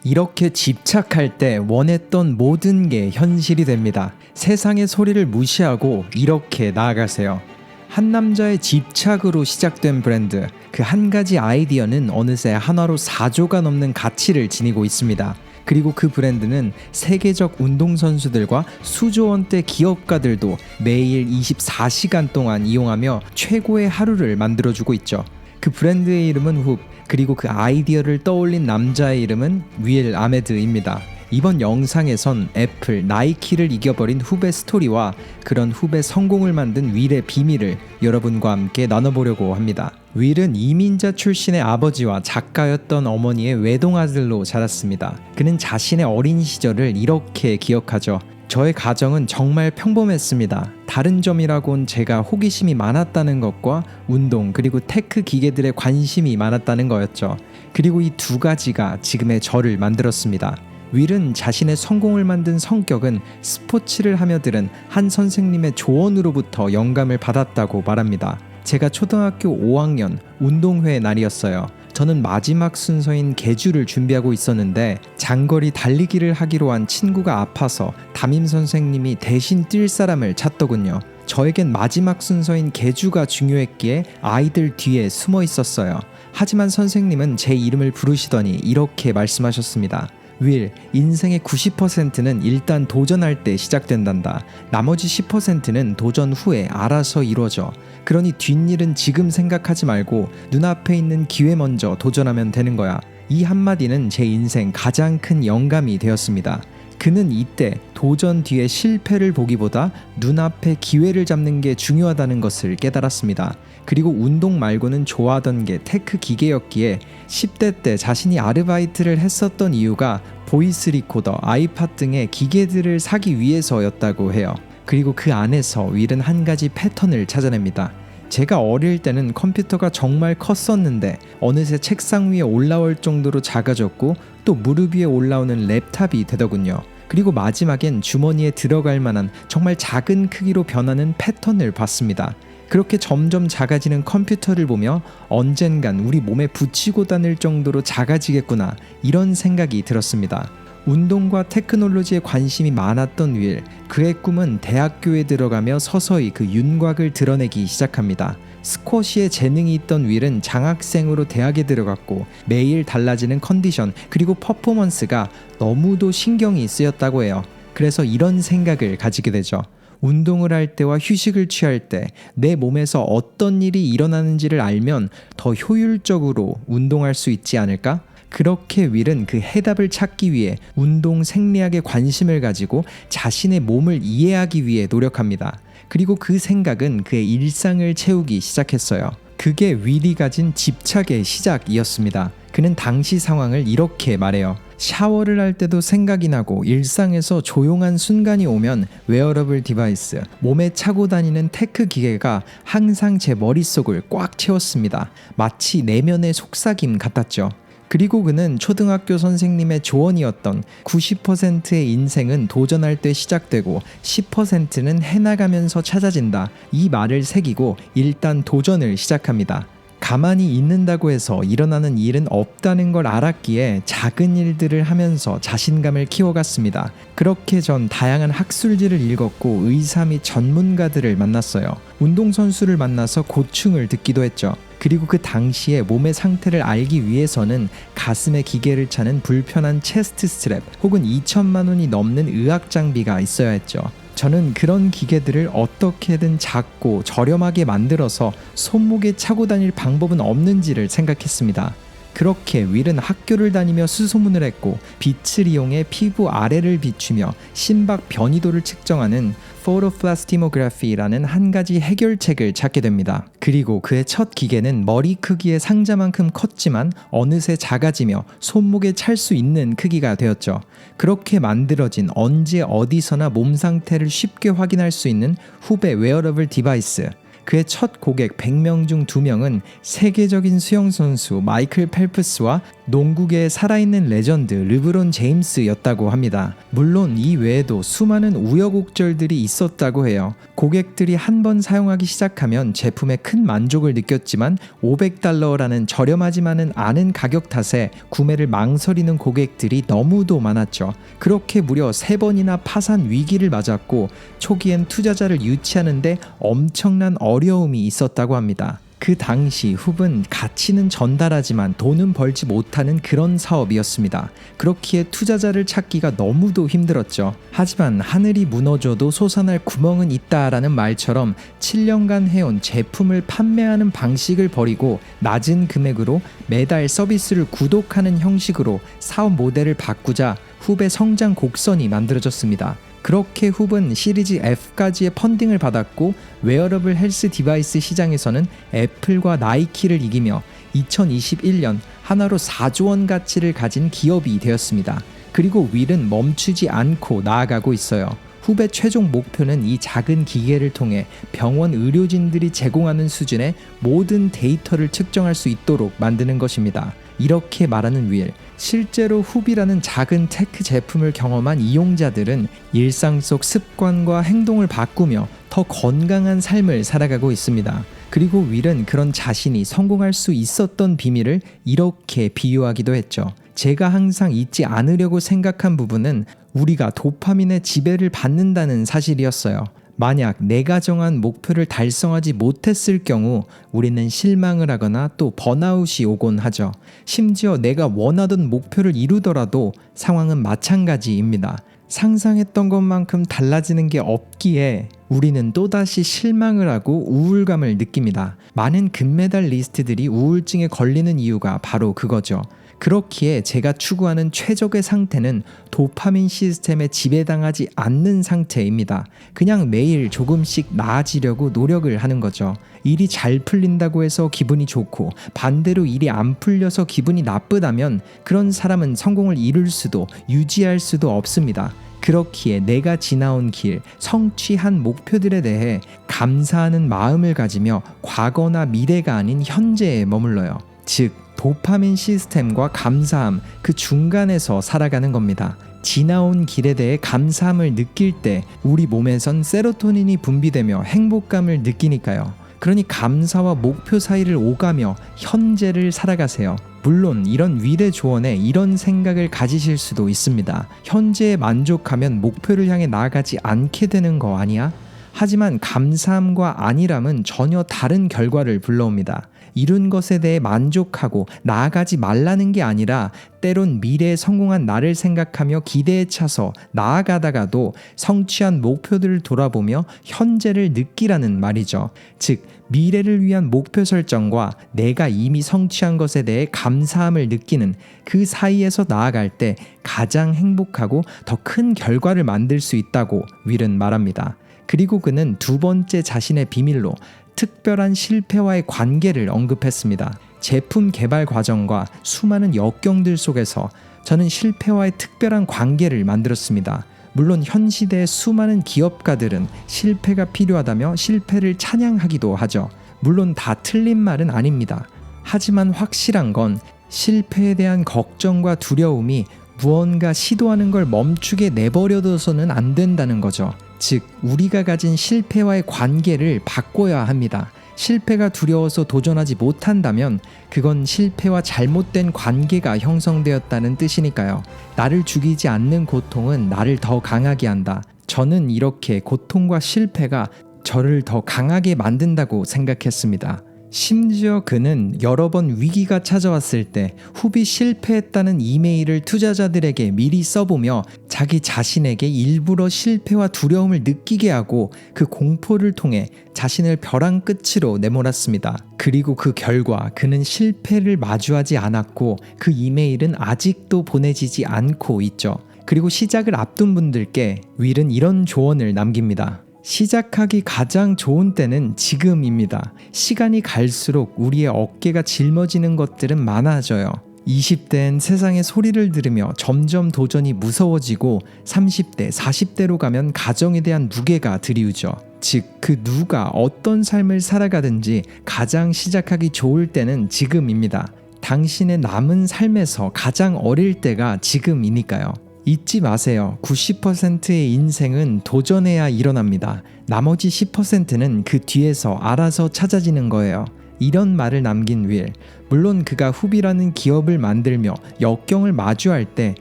이렇게 집착할 때 원했던 모든 게 현실이 됩니다. 세상의 소리를 무시하고 이렇게 나아가세요. 한 남자의 집착으로 시작된 브랜드, 그 한 가지 아이디어는 어느새 한화로 4조가 넘는 가치를 지니고 있습니다. 그리고 그 브랜드는 세계적 운동선수들과 수조 원대 기업가들도 매일 24시간 동안 이용하며 최고의 하루를 만들어주고 있죠. 그 브랜드의 이름은 훅, 그리고 그 아이디어를 떠올린 남자의 이름은 윌 아메드입니다. 이번 영상에선 애플, 나이키를 이겨버린 훅의 스토리와 그런 훅의 성공을 만든 윌의 비밀을 여러분과 함께 나눠보려고 합니다. 윌은 이민자 출신의 아버지와 작가였던 어머니의 외동아들로 자랐습니다. 그는 자신의 어린 시절을 이렇게 기억하죠. 저의 가정은 정말 평범했습니다. 다른 점이라곤 제가 호기심이 많았다는 것과 운동 그리고 테크 기계들에 관심이 많았다는 거였죠. 그리고 이 두 가지가 지금의 저를 만들었습니다. 윌은 자신의 성공을 만든 성격은 스포츠를 하며 들은 한 선생님의 조언으로부터 영감을 받았다고 말합니다. 제가 초등학교 5학년 운동회 날이었어요. 저는 마지막 순서인 계주를 준비하고 있었는데 장거리 달리기를 하기로 한 친구가 아파서 담임 선생님이 대신 뛸 사람을 찾더군요. 저에겐 마지막 순서인 계주가 중요했기에 아이들 뒤에 숨어 있었어요. 하지만 선생님은 제 이름을 부르시더니 이렇게 말씀하셨습니다. 윌, 인생의 90%는 일단 도전할 때 시작된단다. 나머지 10%는 도전 후에 알아서 이루어져. 그러니 뒷일은 지금 생각하지 말고 눈앞에 있는 기회 먼저 도전하면 되는 거야. 이 한마디는 제 인생 가장 큰 영감이 되었습니다. 그는 이때 도전 뒤에 실패를 보기보다 눈앞에 기회를 잡는 게 중요하다는 것을 깨달았습니다. 그리고 운동 말고는 좋아하던 게 테크 기계였기에 10대 때 자신이 아르바이트를 했었던 이유가 보이스 리코더, 아이팟 등의 기계들을 사기 위해서였다고 해요. 그리고 그 안에서 윌은 한 가지 패턴을 찾아냅니다. 제가 어릴 때는 컴퓨터가 정말 컸었는데 어느새 책상 위에 올라올 정도로 작아졌고 또 무릎 위에 올라오는 랩탑이 되더군요. 그리고 마지막엔 주머니에 들어갈 만한 정말 작은 크기로 변하는 패턴을 봤습니다. 그렇게 점점 작아지는 컴퓨터를 보며 언젠간 우리 몸에 붙이고 다닐 정도로 작아지겠구나 이런 생각이 들었습니다. 운동과 테크놀로지에 관심이 많았던 윌, 그의 꿈은 대학교에 들어가며 서서히 그 윤곽을 드러내기 시작합니다. 스쿼시에 재능이 있던 윌은 장학생으로 대학에 들어갔고 매일 달라지는 컨디션 그리고 퍼포먼스가 너무도 신경이 쓰였다고 해요. 그래서 이런 생각을 가지게 되죠. 운동을 할 때와 휴식을 취할 때 내 몸에서 어떤 일이 일어나는지를 알면 더 효율적으로 운동할 수 있지 않을까? 그렇게 윌은 그 해답을 찾기 위해 운동 생리학에 관심을 가지고 자신의 몸을 이해하기 위해 노력합니다. 그리고 그 생각은 그의 일상을 채우기 시작했어요. 그게 윌이 가진 집착의 시작이었습니다. 그는 당시 상황을 이렇게 말해요. 샤워를 할 때도 생각이 나고 일상에서 조용한 순간이 오면 웨어러블 디바이스, 몸에 차고 다니는 테크 기계가 항상 제 머릿속을 꽉 채웠습니다. 마치 내면의 속삭임 같았죠. 그리고 그는 초등학교 선생님의 조언이었던 90%의 인생은 도전할 때 시작되고 10%는 해나가면서 찾아진다. 이 말을 새기고 일단 도전을 시작합니다. 가만히 있는다고 해서 일어나는 일은 없다는 걸 알았기에 작은 일들을 하면서 자신감을 키워갔습니다. 그렇게 전 다양한 학술지를 읽었고 의사 및 전문가들을 만났어요. 운동선수를 만나서 고충을 듣기도 했죠. 그리고 그 당시에 몸의 상태를 알기 위해서는 가슴에 기계를 차는 불편한 체스트 스트랩 혹은 2천만 원이 넘는 의학 장비가 있어야 했죠. 저는 그런 기계들을 어떻게든 작고 저렴하게 만들어서 손목에 차고 다닐 방법은 없는지를 생각했습니다. 그렇게 윌은 학교를 다니며 수소문을 했고 빛을 이용해 피부 아래를 비추며 심박 변이도를 측정하는 포토플라스티모그래피라는 한 가지 해결책을 찾게 됩니다. 그리고 그의 첫 기계는 머리 크기의 상자만큼 컸지만 어느새 작아지며 손목에 찰 수 있는 크기가 되었죠. 그렇게 만들어진 언제 어디서나 몸 상태를 쉽게 확인할 수 있는 후배 웨어러블 디바이스. 그의 첫 고객 100명 중 2명은 세계적인 수영선수 마이클 펠프스와 농구계의 살아있는 레전드 르브론 제임스였다고 합니다. 물론 이 외에도 수많은 우여곡절들이 있었다고 해요. 고객들이 한 번 사용하기 시작하면 제품에 큰 만족을 느꼈지만 $500라는 저렴하지만은 않은 가격 탓에 구매를 망설이는 고객들이 너무도 많았죠. 그렇게 무려 3번이나 파산 위기를 맞았고 초기엔 투자자를 유치하는데 엄청난 어려움이 있었다고 합니다. 그 당시 훅은 가치는 전달하지만 돈은 벌지 못하는 그런 사업이었습니다. 그렇기에 투자자를 찾기가 너무도 힘들었죠. 하지만 하늘이 무너져도 솟아날 구멍은 있다라는 말처럼 7년간 해온 제품을 판매하는 방식을 버리고 낮은 금액으로 매달 서비스를 구독하는 형식으로 사업 모델을 바꾸자 훅의 성장 곡선이 만들어졌습니다. 그렇게 훅은 시리즈 F까지의 펀딩을 받았고 웨어러블 헬스 디바이스 시장에서는 애플과 나이키를 이기며 2021년 하나로 4조 원 가치를 가진 기업이 되었습니다. 그리고 윌은 멈추지 않고 나아가고 있어요. 훅의 최종 목표는 이 작은 기계를 통해 병원 의료진들이 제공하는 수준의 모든 데이터를 측정할 수 있도록 만드는 것입니다. 이렇게 말하는 윌, 실제로 훅이라는 작은 테크 제품을 경험한 이용자들은 일상 속 습관과 행동을 바꾸며 더 건강한 삶을 살아가고 있습니다. 그리고 윌은 그런 자신이 성공할 수 있었던 비밀을 이렇게 비유하기도 했죠. 제가 항상 잊지 않으려고 생각한 부분은 우리가 도파민의 지배를 받는다는 사실이었어요. 만약 내가 정한 목표를 달성하지 못했을 경우 우리는 실망을 하거나 또 번아웃이 오곤 하죠. 심지어 내가 원하던 목표를 이루더라도 상황은 마찬가지입니다. 상상했던 것만큼 달라지는 게 없기에 우리는 또다시 실망을 하고 우울감을 느낍니다. 많은 금메달리스트들이 우울증에 걸리는 이유가 바로 그거죠. 그렇기에 제가 추구하는 최적의 상태는 도파민 시스템에 지배당하지 않는 상태입니다. 그냥 매일 조금씩 나아지려고 노력을 하는 거죠. 일이 잘 풀린다고 해서 기분이 좋고 반대로 일이 안 풀려서 기분이 나쁘다면 그런 사람은 성공을 이룰 수도 유지할 수도 없습니다. 그렇기에 내가 지나온 길, 성취한 목표들에 대해 감사하는 마음을 가지며 과거나 미래가 아닌 현재에 머물러요. 즉 도파민 시스템과 감사함, 그 중간에서 살아가는 겁니다. 지나온 길에 대해 감사함을 느낄 때 우리 몸에선 세로토닌이 분비되며 행복감을 느끼니까요. 그러니 감사와 목표 사이를 오가며 현재를 살아가세요. 물론 이런 윌의 조언에 이런 생각을 가지실 수도 있습니다. 현재에 만족하면 목표를 향해 나아가지 않게 되는 거 아니야? 하지만 감사함과 안일함은 전혀 다른 결과를 불러옵니다. 이룬 것에 대해 만족하고 나아가지 말라는 게 아니라 때론 미래에 성공한 나를 생각하며 기대에 차서 나아가다가도 성취한 목표들을 돌아보며 현재를 느끼라는 말이죠. 즉 미래를 위한 목표 설정과 내가 이미 성취한 것에 대해 감사함을 느끼는 그 사이에서 나아갈 때 가장 행복하고 더 큰 결과를 만들 수 있다고 윌은 말합니다. 그리고 그는 두 번째 자신의 비밀로 특별한 실패와의 관계를 언급했습니다. 제품 개발 과정과 수많은 역경들 속에서 저는 실패와의 특별한 관계를 만들었습니다. 물론 현 시대의 수많은 기업가들은 실패가 필요하다며 실패를 찬양하기도 하죠. 물론 다 틀린 말은 아닙니다. 하지만 확실한 건 실패에 대한 걱정과 두려움이 무언가 시도하는 걸 멈추게 내버려둬서는 안 된다는 거죠. 즉 우리가 가진 실패와의 관계를 바꿔야 합니다. 실패가 두려워서 도전하지 못한다면 그건 실패와 잘못된 관계가 형성되었다는 뜻이니까요. 나를 죽이지 않는 고통은 나를 더 강하게 한다. 저는 이렇게 고통과 실패가 저를 더 강하게 만든다고 생각했습니다. 심지어 그는 여러 번 위기가 찾아왔을 때 훅이 실패했다는 이메일을 투자자들에게 미리 써보며 자기 자신에게 일부러 실패와 두려움을 느끼게 하고 그 공포를 통해 자신을 벼랑 끝으로 내몰았습니다. 그리고 그 결과 그는 실패를 마주하지 않았고 그 이메일은 아직도 보내지지 않고 있죠. 그리고 시작을 앞둔 분들께 윌은 이런 조언을 남깁니다. 시작하기 가장 좋은 때는 지금입니다. 시간이 갈수록 우리의 어깨가 짊어지는 것들은 많아져요. 20대엔 세상의 소리를 들으며 점점 도전이 무서워지고 30대, 40대로 가면 가정에 대한 무게가 드리우죠. 즉, 그 누가 어떤 삶을 살아가든지 가장 시작하기 좋을 때는 지금입니다. 당신의 남은 삶에서 가장 어릴 때가 지금이니까요. 잊지 마세요. 90%의 인생은 도전해야 일어납니다. 나머지 10%는 그 뒤에서 알아서 찾아지는 거예요. 이런 말을 남긴 윌. 물론 그가 후비라는 기업을 만들며 역경을 마주할 때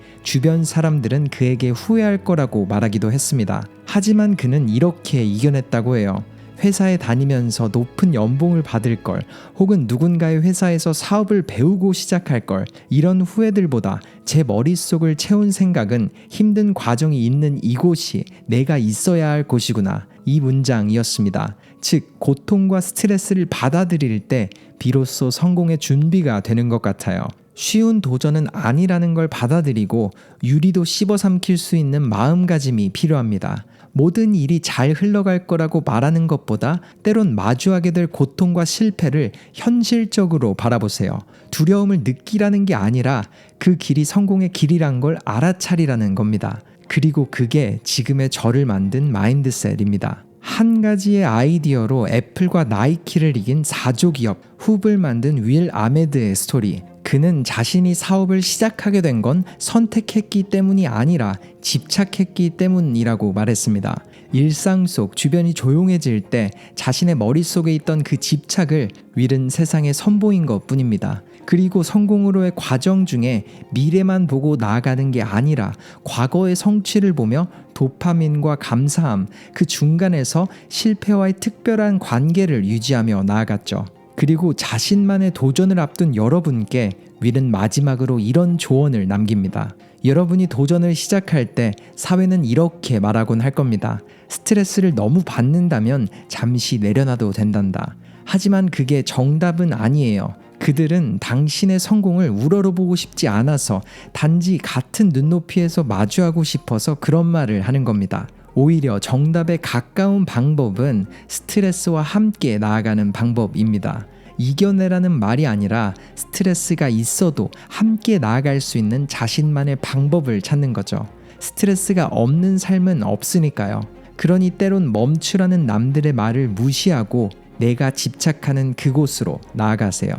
주변 사람들은 그에게 후회할 거라고 말하기도 했습니다. 하지만 그는 이렇게 이겨냈다고 해요. 회사에 다니면서 높은 연봉을 받을 걸, 혹은 누군가의 회사에서 사업을 배우고 시작할 걸, 이런 후회들보다 제 머릿속을 채운 생각은 힘든 과정이 있는 이곳이 내가 있어야 할 곳이구나. 이 문장이었습니다. 즉, 고통과 스트레스를 받아들일 때 비로소 성공의 준비가 되는 것 같아요. 쉬운 도전은 아니라는 걸 받아들이고 유리도 씹어삼킬 수 있는 마음가짐이 필요합니다. 모든 일이 잘 흘러갈 거라고 말하는 것보다 때론 마주하게 될 고통과 실패를 현실적으로 바라보세요. 두려움을 느끼라는 게 아니라 그 길이 성공의 길이란 걸 알아차리라는 겁니다. 그리고 그게 지금의 저를 만든 마인드셋입니다. 한 가지의 아이디어로 애플과 나이키를 이긴 4조 기업, 훅을 만든 윌 아메드의 스토리. 그는 자신이 사업을 시작하게 된 건 선택했기 때문이 아니라 집착했기 때문이라고 말했습니다. 일상 속 주변이 조용해질 때 자신의 머릿속에 있던 그 집착을 윌은 세상에 선보인 것 뿐입니다. 그리고 성공으로의 과정 중에 미래만 보고 나아가는 게 아니라 과거의 성취를 보며 도파민과 감사함, 그 중간에서 실패와의 특별한 관계를 유지하며 나아갔죠. 그리고 자신만의 도전을 앞둔 여러분께 윌은 마지막으로 이런 조언을 남깁니다. 여러분이 도전을 시작할 때 사회는 이렇게 말하곤 할 겁니다. 스트레스를 너무 받는다면 잠시 내려놔도 된단다. 하지만 그게 정답은 아니에요. 그들은 당신의 성공을 우러러보고 싶지 않아서 단지 같은 눈높이에서 마주하고 싶어서 그런 말을 하는 겁니다. 오히려 정답에 가까운 방법은 스트레스와 함께 나아가는 방법입니다. 이겨내라는 말이 아니라 스트레스가 있어도 함께 나아갈 수 있는 자신만의 방법을 찾는 거죠. 스트레스가 없는 삶은 없으니까요. 그러니 때론 멈추라는 남들의 말을 무시하고 내가 집착하는 그곳으로 나아가세요.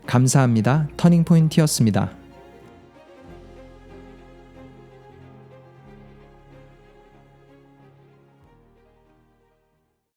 감사합니다. 터닝포인트였습니다.